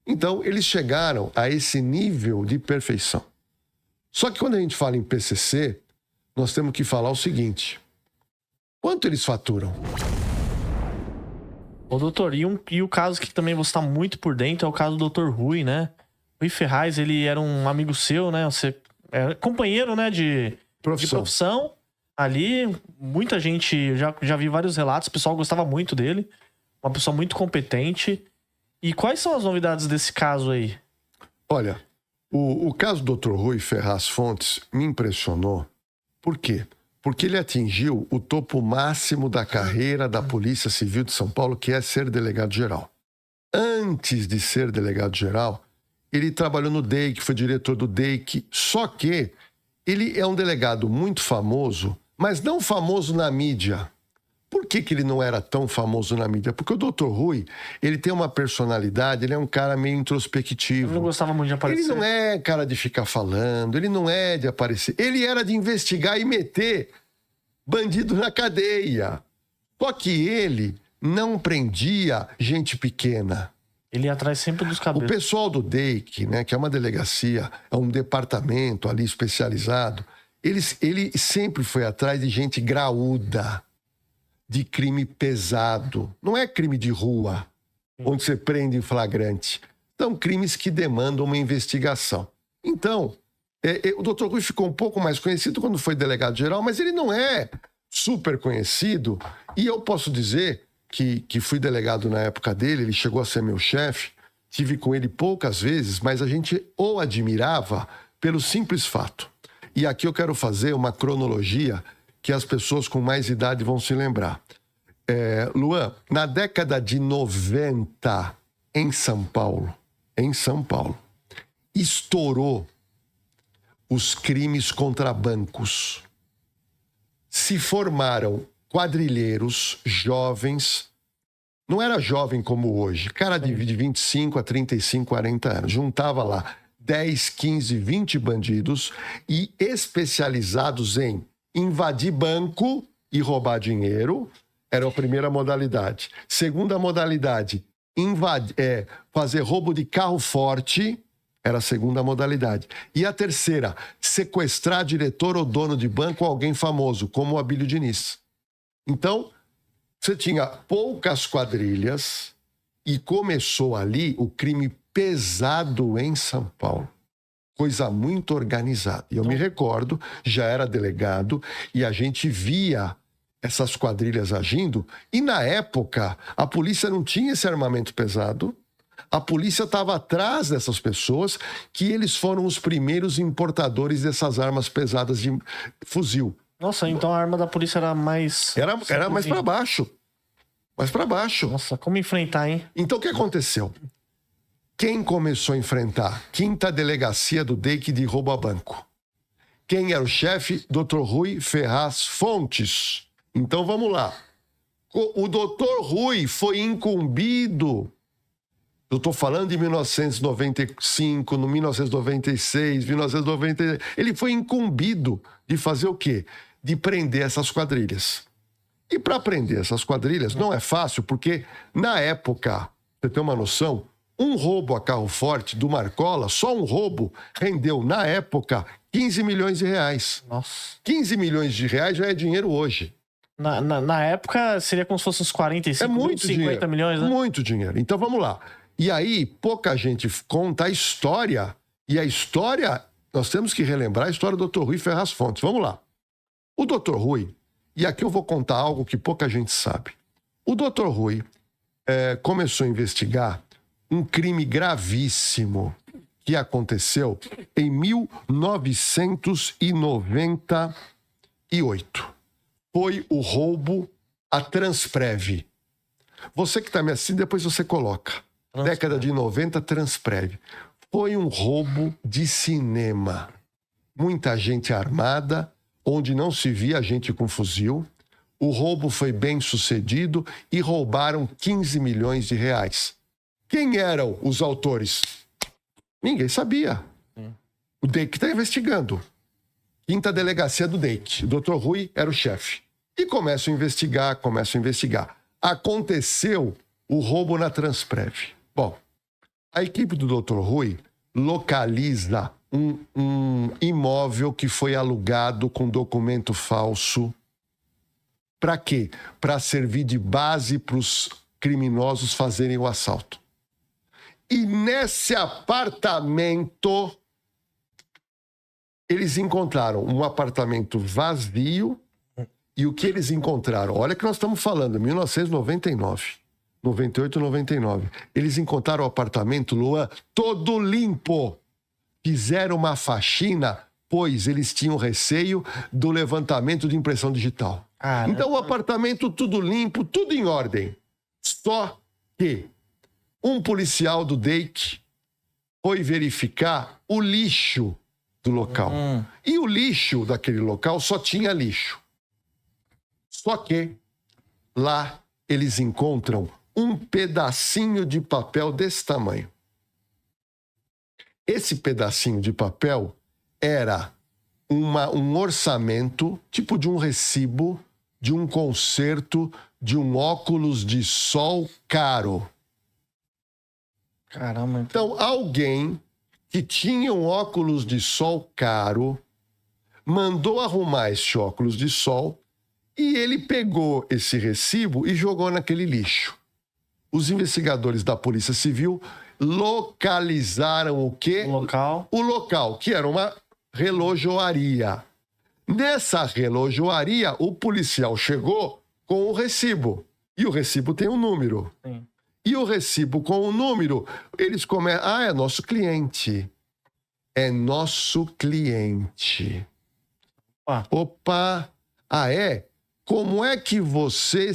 Então, eles chegaram a esse nível de perfeição. Só que quando a gente fala em PCC, nós temos que falar o seguinte: quanto eles faturam? Ô, doutor, e o caso que também você está muito por dentro é o caso do Dr. Rui, né? Rui Ferraz, ele era um amigo seu, né? Você era companheiro, né, de profissão. Ali, muita gente, já vi vários relatos, o pessoal gostava muito dele. Uma pessoa muito competente. E quais são as novidades desse caso aí? Olha, o caso do Dr. Rui Ferraz Fontes me impressionou. Por quê? Porque ele atingiu o topo máximo da carreira da Polícia Civil de São Paulo, que é ser delegado-geral. Antes de ser delegado-geral, ele trabalhou no DEIC, foi diretor do DEIC, só que ele é um delegado muito famoso, mas não famoso na mídia. Por que ele não era tão famoso na mídia? Porque o Dr. Rui, ele tem uma personalidade, ele é um cara meio introspectivo. Ele não gostava muito de aparecer. Ele não é cara de ficar falando, ele não é de aparecer. Ele era de investigar e meter bandido na cadeia. Só que ele não prendia gente pequena. Ele ia atrás sempre dos cabelos. O pessoal do DEIC, né, que é uma delegacia, é um departamento ali especializado, ele sempre foi atrás de gente graúda, de crime pesado. Não é crime de rua, onde você prende em flagrante. São crimes que demandam uma investigação. Então, o Dr. Rui ficou um pouco mais conhecido quando foi delegado-geral, mas ele não é super conhecido. E eu posso dizer que fui delegado na época dele, ele chegou a ser meu chefe, tive com ele poucas vezes, mas a gente o admirava pelo simples fato. E aqui eu quero fazer uma cronologia que as pessoas com mais idade vão se lembrar. Luan, na década de 90, em São Paulo, estourou os crimes contra bancos. Se formaram quadrilheiros jovens, não era jovem como hoje, cara de 25 a 35, 40 anos, juntava lá 10, 15, 20 bandidos e especializados em invadir banco e roubar dinheiro, era a primeira modalidade. Segunda modalidade, fazer roubo de carro forte, era a segunda modalidade. E a terceira, sequestrar diretor ou dono de banco ou alguém famoso, como o Abílio Diniz. Então, você tinha poucas quadrilhas e começou ali o crime pesado em São Paulo. Coisa muito organizada. E eu me recordo, já era delegado e a gente via essas quadrilhas agindo. E na época, a polícia não tinha esse armamento pesado. A polícia estava atrás dessas pessoas, que eles foram os primeiros importadores dessas armas pesadas de fuzil. Nossa, então a arma da polícia era mais... Era mais para baixo. Mais para baixo. Nossa, como enfrentar, hein? Então o que aconteceu? Quem começou a enfrentar? 5ª Delegacia do DEIC de roubo a banco. Quem era o chefe? Dr. Rui Ferraz Fontes. Então vamos lá. O Dr. Rui foi incumbido. Eu estou falando de 1995, no 1996, 1990. Ele foi incumbido de fazer o quê? De prender essas quadrilhas. E para prender essas quadrilhas não é fácil, porque na época, você tem uma noção, um roubo a carro forte do Marcola, só um roubo, rendeu, na época, 15 milhões de reais. Nossa. 15 milhões de reais já é dinheiro hoje. Na época, seria como se fosse uns 45, é muito 50 dinheiro, milhões, né? Muito dinheiro. Então, vamos lá. E aí, pouca gente conta a história. E a história, nós temos que relembrar a história do Dr. Rui Ferraz Fontes. Vamos lá. O Dr. Rui, e aqui eu vou contar algo que pouca gente sabe. O Dr. Rui começou a investigar um crime gravíssimo que aconteceu em 1998. Foi o roubo à Transprev. Você que está me assistindo, depois você coloca. Década de 90, Transprev. Foi um roubo de cinema. Muita gente armada, onde não se via gente com fuzil. O roubo foi bem sucedido e roubaram 15 milhões de reais. Quem eram os autores? Ninguém sabia. O DEIC está investigando. 5ª Delegacia do DEIC. O Dr. Rui era o chefe. E começam a investigar. Aconteceu o roubo na Transprev. Bom, A equipe do Dr. Rui localiza um imóvel que foi alugado com documento falso. Para quê? Para servir de base para os criminosos fazerem o assalto. E nesse apartamento, eles encontraram um apartamento vazio. E o que eles encontraram? Olha que nós estamos falando, 1999, 98, 99. Eles encontraram o apartamento, Luan, todo limpo. Fizeram uma faxina, pois eles tinham receio do levantamento de impressão digital. Então o apartamento tudo limpo, tudo em ordem. Só que um policial do DEIC foi verificar o lixo do local. E o lixo daquele local só tinha lixo. Só que lá eles encontram um pedacinho de papel desse tamanho. Esse pedacinho de papel era um orçamento, tipo de um recibo, de um conserto de um óculos de sol caro. Caramba. Então, alguém que tinha um óculos de sol caro mandou arrumar esse óculos de sol e ele pegou esse recibo e jogou naquele lixo. Os investigadores da Polícia Civil localizaram o quê? O local, que era uma relojoaria. Nessa relojoaria, o policial chegou com o recibo. E o recibo tem um número. Sim. E o recibo com o número, eles começam... Ah, é nosso cliente. É nosso cliente. Opa! Ah, é? Como é que você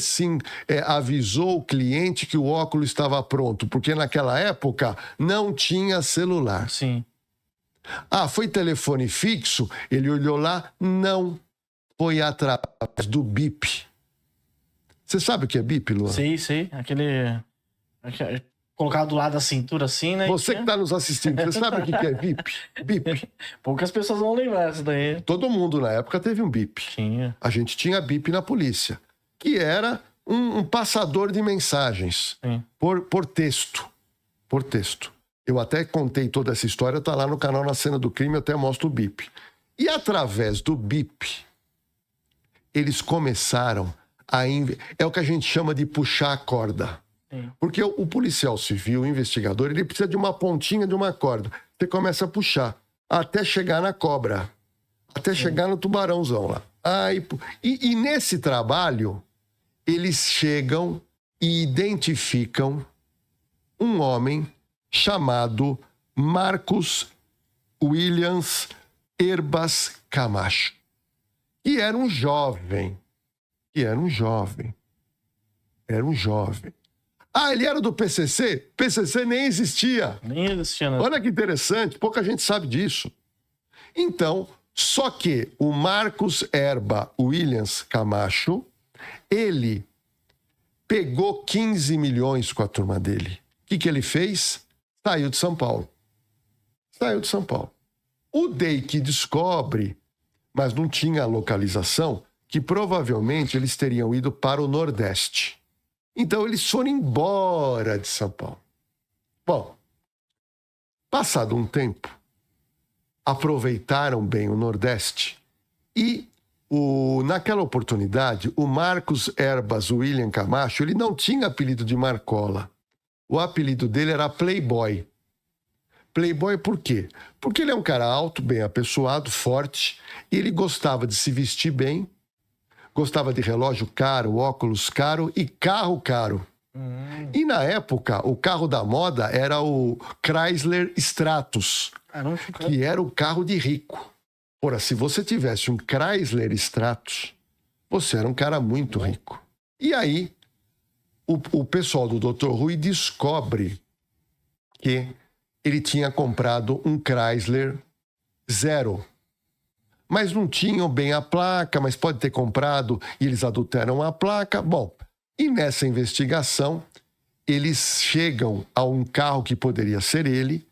avisou o cliente que o óculos estava pronto? Porque naquela época não tinha celular. Sim. Ah, foi telefone fixo? Ele olhou lá? Não. Foi através do bip. Você sabe o que é bip, Luan? Sei. Aquele colocado do lado da cintura assim, né? Você que está nos assistindo, você sabe o que é bip? Bip. Poucas pessoas vão lembrar isso daí. Todo mundo na época teve um bip. Tinha. A gente tinha bip na polícia, que era um passador de mensagens por texto. Por texto. Eu até contei toda essa história, tá lá no canal Na Cena do Crime, eu até mostro o bip. E através do bip, eles começaram é o que a gente chama de puxar a corda. Sim. Porque o policial civil, o investigador, ele precisa de uma pontinha de uma corda. Você começa a puxar até chegar na cobra, até chegar no tubarãozão lá. E nesse trabalho, eles chegam e identificam um homem chamado Marcos Williams Herbas Camacho, que era um jovem. Ah, ele era do PCC? PCC nem existia. Nem existia, né? Olha que interessante, pouca gente sabe disso. Então, só que o Marcos Herba Williams Camacho, ele pegou 15 milhões com a turma dele. O que ele fez? Saiu de São Paulo. O DEIC descobre, mas não tinha localização, que provavelmente eles teriam ido para o Nordeste. Então, eles foram embora de São Paulo. Bom, passado um tempo, aproveitaram bem o Nordeste e, naquela oportunidade, o Marcos Herbas William Camacho, ele não tinha apelido de Marcola. O apelido dele era Playboy. Playboy por quê? Porque ele é um cara alto, bem apessoado, forte, e ele gostava de se vestir bem, gostava de relógio caro, óculos caro e carro caro. E na época, o carro da moda era o Chrysler Stratus, que era o carro de rico. Ora, se você tivesse um Chrysler Stratus, você era um cara muito rico. E aí, o pessoal do Dr. Rui descobre que ele tinha comprado um Chrysler Zero. Mas não tinham bem a placa, mas pode ter comprado e eles adulteram a placa. Bom, e nessa investigação, eles chegam a um carro que poderia ser ele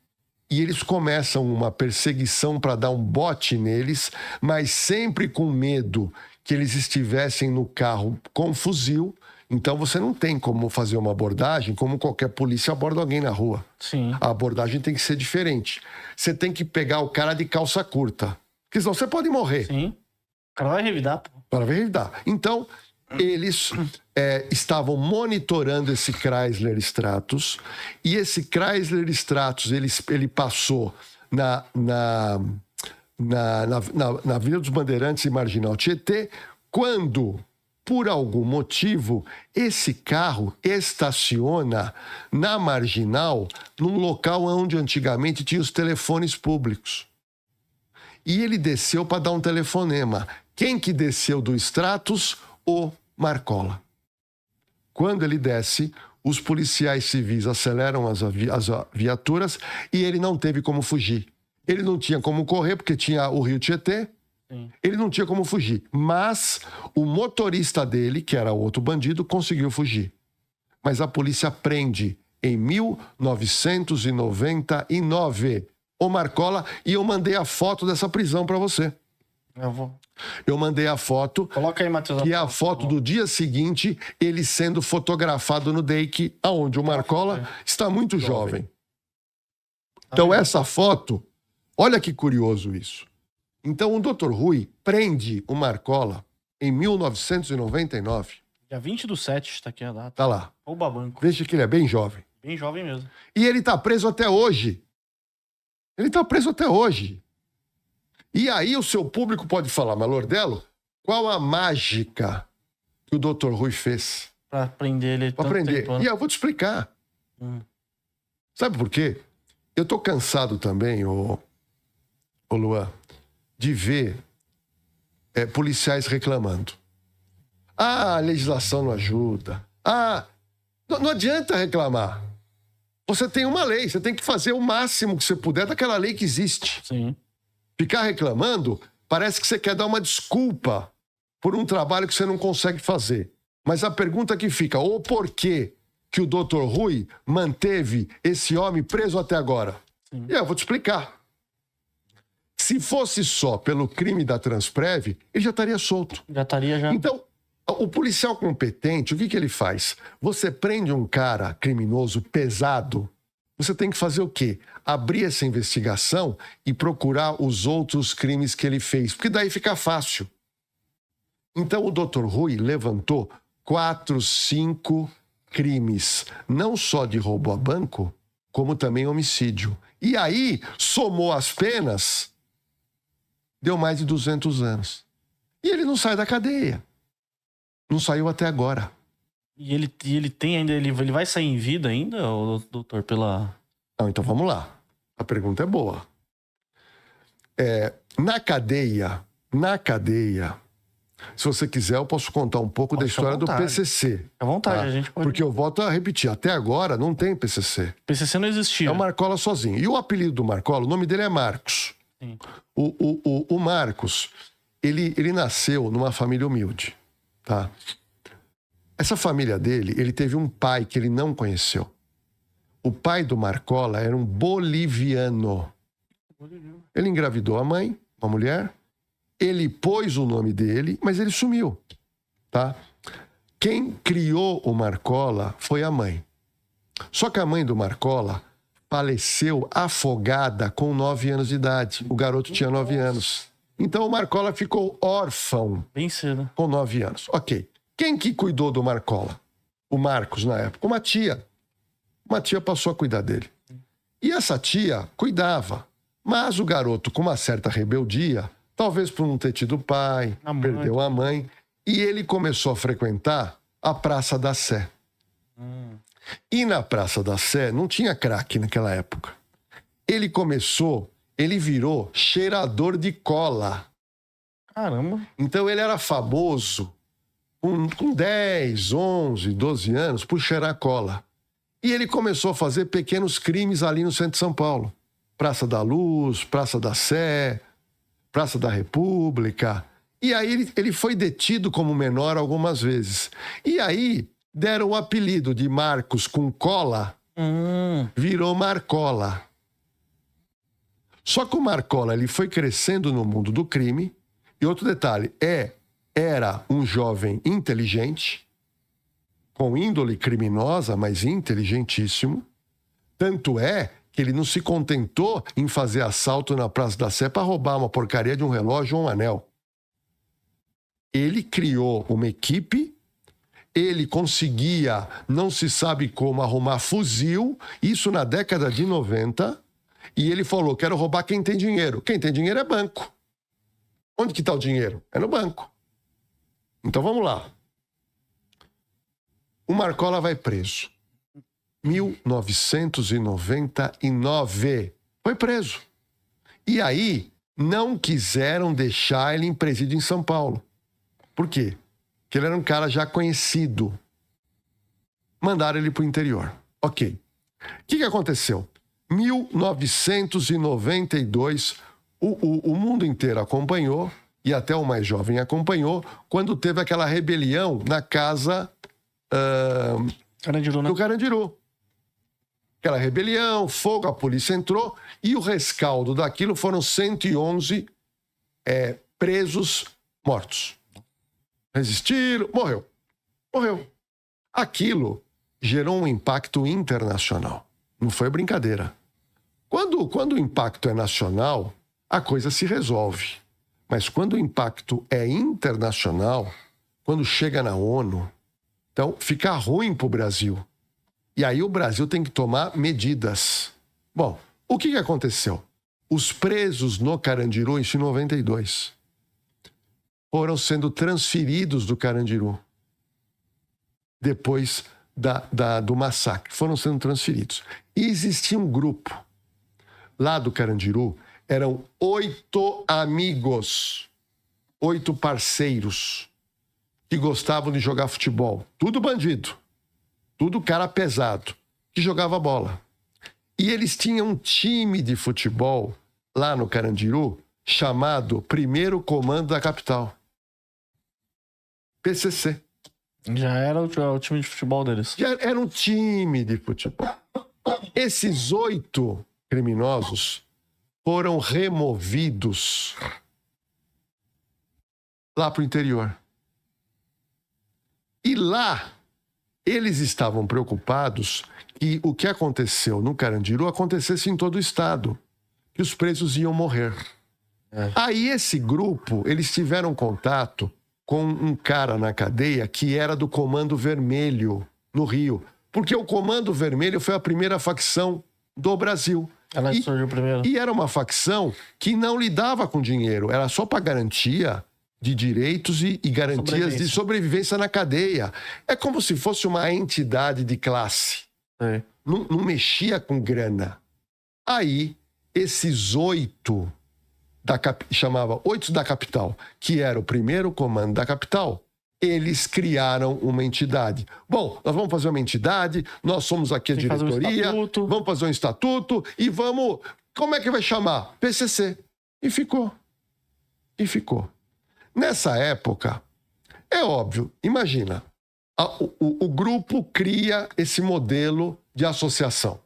e eles começam uma perseguição para dar um bote neles, mas sempre com medo que eles estivessem no carro com fuzil Então você não tem como fazer uma abordagem como qualquer polícia aborda alguém na rua. Sim. A abordagem tem que ser diferente. Você tem que pegar o cara de calça curta, porque senão você pode morrer. Sim. O cara vai revidar, pô. Para revidar. Então, eles estavam monitorando esse Chrysler Stratus, e esse Chrysler Stratus ele passou na Avenida dos Bandeirantes e Marginal Tietê, quando, por algum motivo, esse carro estaciona na Marginal, num local onde antigamente tinha os telefones públicos. E ele desceu para dar um telefonema. Quem que desceu do Stratus? O Marcola. Quando ele desce, os policiais civis aceleram as viaturas e ele não teve como fugir. Ele não tinha como correr, porque tinha o Rio Tietê. Sim. Ele não tinha como fugir. Mas o motorista dele, que era outro bandido, conseguiu fugir. Mas a polícia prende em 1999 o Marcola, e eu mandei a foto dessa prisão para você. Eu mandei a foto. Coloca aí, Matheus. Que é a foto do dia seguinte, ele sendo fotografado no DEIC, aonde o Marcola está muito jovem. Então essa foto, olha que curioso isso. Então o Dr. Rui prende o Marcola em 1999. Dia 20/7 está aqui a data. Tá lá. Rouba banco. Veja que ele é bem jovem. Bem jovem mesmo. E ele tá preso até hoje. Ele tá preso até hoje. E aí o seu público pode falar, mas Lordelo, qual a mágica que o Dr. Rui fez? Pra prender ele. Pra prender. E eu vou te explicar. Sabe por quê? Eu tô cansado também, ô Luan, de ver policiais reclamando. Ah, a legislação não ajuda. Ah, não adianta reclamar. Você tem uma lei, você tem que fazer o máximo que você puder daquela lei que existe. Sim. Ficar reclamando, parece que você quer dar uma desculpa por um trabalho que você não consegue fazer. Mas a pergunta que fica, o porquê que o Dr. Rui manteve esse homem preso até agora? Sim. E eu vou te explicar. Se fosse só pelo crime da Transprev, ele já estaria solto. Já estaria. Então, o policial competente, o que ele faz? Você prende um cara criminoso pesado, você tem que fazer o quê? Abrir essa investigação e procurar os outros crimes que ele fez, porque daí fica fácil. Então o Dr. Rui levantou 4, 5 crimes, não só de roubo a banco, como também homicídio. E aí, somou as penas, deu mais de 200 anos. E ele não sai da cadeia. Não saiu até agora. E ele tem ainda. Ele vai sair em vida ainda, doutor, pela. Não, então vamos lá. A pergunta é boa. Na cadeia, se você quiser, eu posso contar um pouco da história do PCC. À vontade, tá? A gente pode. Porque eu volto a repetir, até agora não tem PCC. PCC não existia. É o Marcola sozinho. E o apelido do Marcola, o nome dele é Marcos. Sim. O Marcos, ele nasceu numa família humilde, tá? Essa família dele, ele teve um pai que ele não conheceu. O pai do Marcola era um boliviano. Ele engravidou a mãe, uma mulher. Ele pôs o nome dele, mas ele sumiu, tá? Quem criou o Marcola foi a mãe. Só que a mãe do Marcola faleceu afogada com 9 anos de idade. O garoto tinha 9 anos. Então o Marcola ficou órfão. Bem cedo. Com 9 anos. Ok. Quem que cuidou do Marcola? O Marcos, na época. Uma tia. Uma tia passou a cuidar dele. E essa tia cuidava. Mas o garoto, com uma certa rebeldia, talvez por não ter tido pai, perdeu a mãe, e ele começou a frequentar a Praça da Sé. E na Praça da Sé não tinha crack naquela época. Ele virou cheirador de cola. Caramba. Então ele era famoso com 10, 11, 12 anos por cheirar cola. E ele começou a fazer pequenos crimes ali no centro de São Paulo. Praça da Luz, Praça da Sé, Praça da República. E aí ele foi detido como menor algumas vezes. E aí deram o apelido de Marcos com cola, virou Marcola. Só que o Marcola ele foi crescendo no mundo do crime. E outro detalhe, era um jovem inteligente, com índole criminosa, mas inteligentíssimo. Tanto é que ele não se contentou em fazer assalto na Praça da Sé para roubar uma porcaria de um relógio ou um anel. Ele criou uma equipe, ele conseguia, não se sabe como, arrumar fuzil, isso na década de 90, e ele falou, quero roubar quem tem dinheiro. Quem tem dinheiro é banco. Onde que está o dinheiro? É no banco. Então vamos lá. O Marcola vai preso. 1999. Foi preso. E aí, não quiseram deixar ele em presídio em São Paulo. Por quê? Porque ele era um cara já conhecido. Mandaram ele para o interior. Ok. O que aconteceu? 1992, o mundo inteiro acompanhou, e até o mais jovem acompanhou, quando teve aquela rebelião na casa Carandiru, né? do Carandiru. Aquela rebelião, fogo, a polícia entrou, e o rescaldo daquilo foram 111 presos mortos. Resistiram, morreu. Aquilo gerou um impacto internacional. Não foi brincadeira. Quando o impacto é nacional, a coisa se resolve. Mas quando o impacto é internacional, quando chega na ONU, então fica ruim para o Brasil. E aí o Brasil tem que tomar medidas. Bom, o que aconteceu? Os presos no Carandiru, isso em 92, foram sendo transferidos do Carandiru. Depois do massacre. Foram sendo transferidos. E existia um grupo lá do Carandiru, eram 8 amigos, 8 parceiros que gostavam de jogar futebol. Tudo bandido. Tudo cara pesado, que jogava bola. E eles tinham um time de futebol lá no Carandiru chamado Primeiro Comando da Capital. PCC. Já era o time de futebol deles. Já era um time de futebol. Esses 8 criminosos foram removidos lá para o interior. E lá, eles estavam preocupados que o que aconteceu no Carandiru acontecesse em todo o estado, que os presos iam morrer. Aí esse grupo, eles tiveram contato com um cara na cadeia que era do Comando Vermelho, no Rio. Porque o Comando Vermelho foi a primeira facção do Brasil. Ela surgiu primeiro. E era uma facção que não lidava com dinheiro, era só para garantia de direitos e garantias de sobrevivência na cadeia. É como se fosse uma entidade de classe. Não mexia com grana. Aí, esses 8 chamava 8 da capital, que era o primeiro comando da capital, eles criaram uma entidade. Bom, nós vamos fazer uma entidade, nós somos aqui a diretoria, vamos fazer um estatuto e vamos... Como é que vai chamar? PCC. E ficou. Nessa época, é óbvio, imagina, o grupo cria esse modelo de associação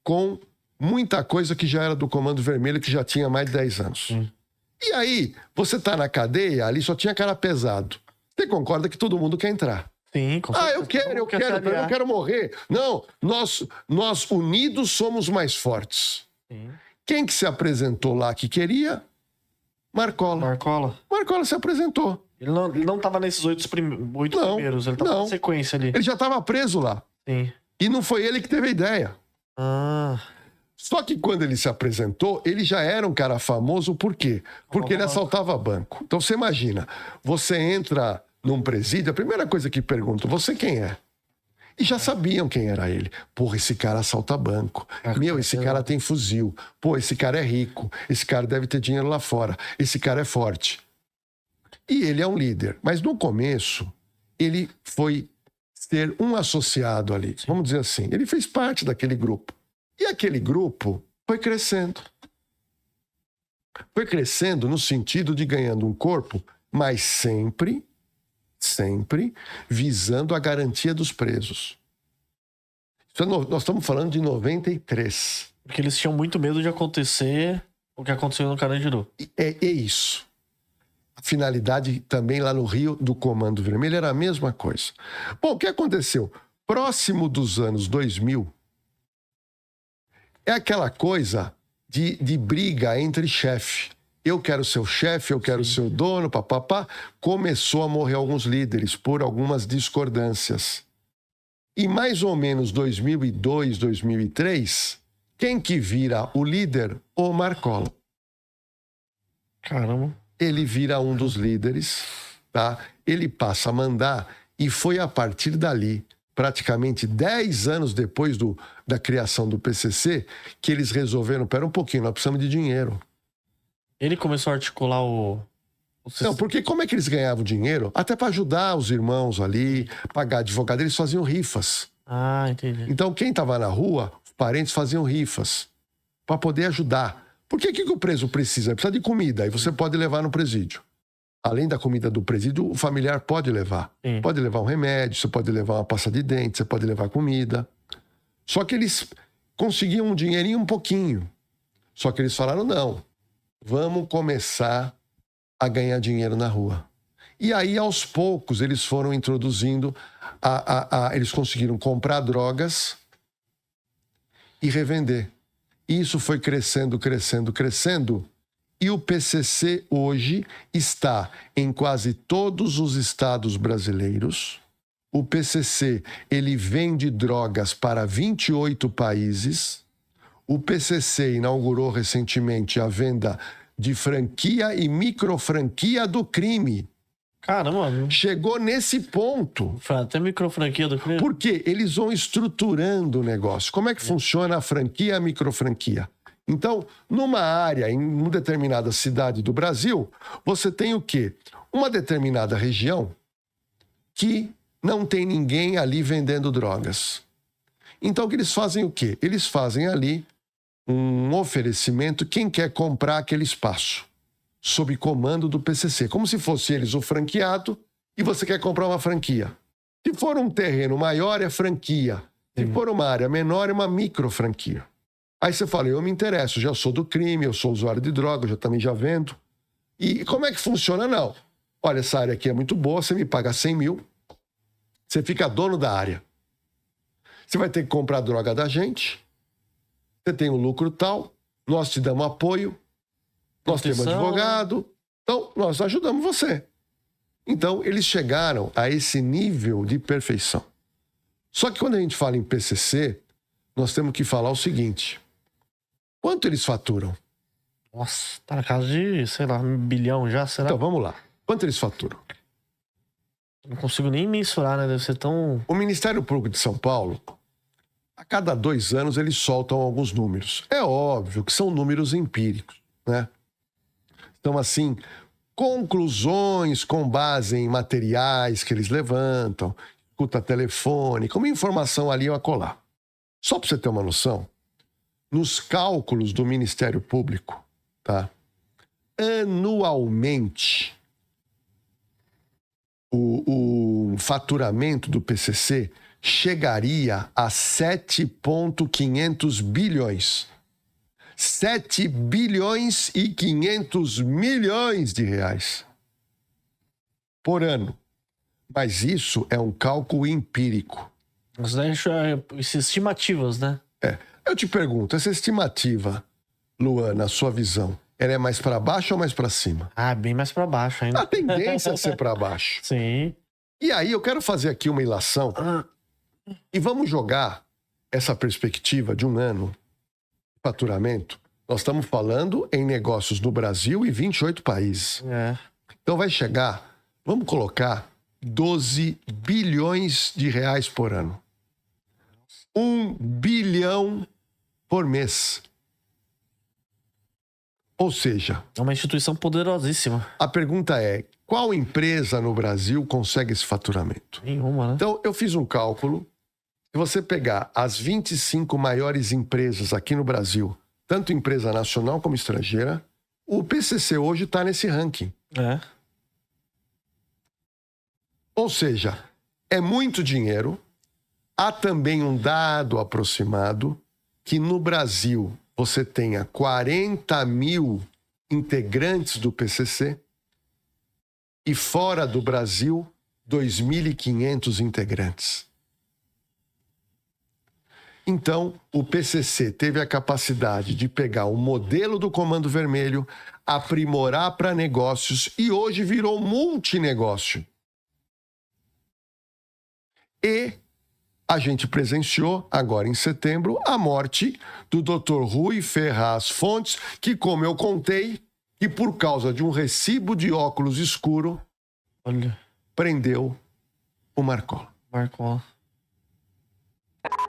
com muita coisa que já era do Comando Vermelho, que já tinha mais de 10 anos. E aí, você tá na cadeia, ali só tinha cara pesado. Você concorda que todo mundo quer entrar? Sim, com certeza. Eu quero morrer. Não, nós unidos somos mais fortes. Sim. Quem que se apresentou lá que queria? Marcola se apresentou. Ele não tava nesses 8 primeiros, ele tava na sequência ali. Ele já tava preso lá. Sim. E não foi ele que teve a ideia. Só que quando ele se apresentou, ele já era um cara famoso, por quê? Porque ele assaltava banco. Então você imagina, você entra num presídio, a primeira coisa que perguntam, você quem é? E já sabiam quem era ele. Porra, esse cara assalta banco. Esse cara tem fuzil. Pô, esse cara é rico. Esse cara deve ter dinheiro lá fora. Esse cara é forte. E ele é um líder. Mas no começo, ele foi ser um associado ali. Vamos dizer assim. Ele fez parte daquele grupo. E aquele grupo foi crescendo. Foi crescendo no sentido de ganhando um corpo, mas sempre visando a garantia dos presos. Nós estamos falando de 93. Porque eles tinham muito medo de acontecer o que aconteceu no Carandiru. É isso. A finalidade também lá no Rio do Comando Vermelho era a mesma coisa. Bom, o que aconteceu? Próximo dos anos 2000, é aquela coisa de briga entre chefe. Eu quero ser o chefe, eu quero ser o dono, papapá. Começou a morrer alguns líderes por algumas discordâncias. E mais ou menos 2002, 2003, quem que vira o líder? O Marcola. Caramba. Ele vira um dos líderes, tá? Ele passa a mandar e foi a partir dali, praticamente 10 anos depois da criação do PCC, que eles resolveram, pera um pouquinho, nós precisamos de dinheiro. Ele começou a articular Não, porque como é que eles ganhavam dinheiro? Até para ajudar os irmãos ali, pagar advogado, eles faziam rifas. Ah, entendi. Então, quem estava na rua, os parentes faziam rifas para poder ajudar. Porque o que o preso precisa? Ele precisa de comida, aí você pode levar no presídio. Além da comida do presídio, o familiar pode levar. Sim. Pode levar um remédio, você pode levar uma pasta de dente, você pode levar comida. Só que eles conseguiam um dinheirinho um pouquinho. Só que eles falaram, não, vamos começar a ganhar dinheiro na rua. E aí, aos poucos, eles foram introduzindo, eles conseguiram comprar drogas e revender. E isso foi crescendo, crescendo, crescendo. E o PCC hoje está em quase todos os estados brasileiros. O PCC, ele vende drogas para 28 países. O PCC inaugurou recentemente a venda de franquia e microfranquia do crime. Caramba. Chegou nesse ponto. Até microfranquia do crime. Porque eles vão estruturando o negócio. Como é que funciona a franquia e a microfranquia? Então, numa área, em uma determinada cidade do Brasil, você tem o quê? Uma determinada região que não tem ninguém ali vendendo drogas. Então, o que eles fazem o quê? Eles fazem ali um oferecimento, quem quer comprar aquele espaço, sob comando do PCC, como se fosse eles o franqueado e você quer comprar uma franquia. Se for um terreno maior, é franquia. Se for uma área menor, é uma microfranquia. Aí você fala, eu me interesso, já sou do crime, eu sou usuário de droga, eu também já vendo. E como é que funciona? Não. Olha, essa área aqui é muito boa, você me paga 100 mil, você fica dono da área. Você vai ter que comprar droga da gente, você tem um lucro tal, nós te damos apoio, nós temos advogado, então nós ajudamos você. Então eles chegaram a esse nível de perfeição. Só que quando a gente fala em PCC, nós temos que falar o seguinte, quanto eles faturam? Nossa, tá na casa de, sei lá, 1 bilhão já, será? Então vamos lá, quanto eles faturam? Não consigo nem mensurar, né? Deve ser tão... O Ministério Público de São Paulo, a cada 2 anos eles soltam alguns números. É óbvio que são números empíricos, né? Então, assim, conclusões com base em materiais que eles levantam, escuta telefônica, uma informação ali ou acolá. Só para você ter uma noção, nos cálculos do Ministério Público, tá? Anualmente, o faturamento do PCC chegaria a 7,500 bilhões. 7 bilhões e 500 milhões de reais por ano. Mas isso é um cálculo empírico. Mas estimativas, né? Eu te pergunto, essa estimativa, Luan, na sua visão, ela é mais para baixo ou mais para cima? Ah, bem mais para baixo ainda. A tendência é ser para baixo. Sim. E aí eu quero fazer aqui uma ilação e vamos jogar essa perspectiva de um ano de faturamento. Nós estamos falando em negócios no Brasil e 28 países. Então vai chegar, vamos colocar 12 bilhões de reais por ano. 1 bilhão por mês. Ou seja... É uma instituição poderosíssima. A pergunta é, qual empresa no Brasil consegue esse faturamento? Nenhuma, né? Então, eu fiz um cálculo. Se você pegar as 25 maiores empresas aqui no Brasil, tanto empresa nacional como estrangeira, o PCC hoje está nesse ranking. Ou seja, é muito dinheiro. Há também um dado aproximado que no Brasil você tenha 40 mil integrantes do PCC e fora do Brasil, 2.500 integrantes. Então, o PCC teve a capacidade de pegar o modelo do Comando Vermelho, aprimorar para negócios e hoje virou multinegócio. E a gente presenciou, agora em setembro, a morte do Dr. Rui Ferraz Fontes, que, como eu contei, que por causa de um recibo de óculos escuro, prendeu o Marcola.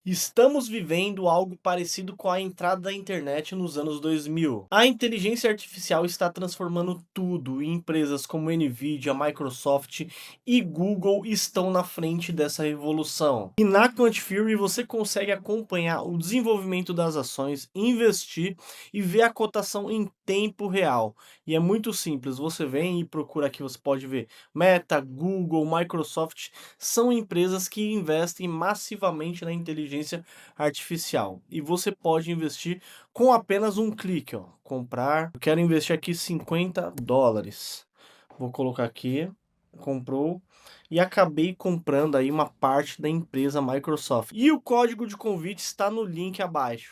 Estamos vivendo algo parecido com a entrada da internet nos anos 2000. A inteligência artificial está transformando tudo e empresas como Nvidia, Microsoft e Google estão na frente dessa revolução. E na Quant Fury você consegue acompanhar o desenvolvimento das ações, investir e ver a cotação em tempo real. E é muito simples, você vem e procura aqui, você pode ver Meta, Google, Microsoft, são empresas que investem massivamente na inteligência artificial. E você pode investir com apenas um clique, ó. Comprar, eu quero investir aqui $50. Vou colocar aqui, comprou. E acabei comprando aí uma parte da empresa Microsoft. E o código de convite está no link abaixo.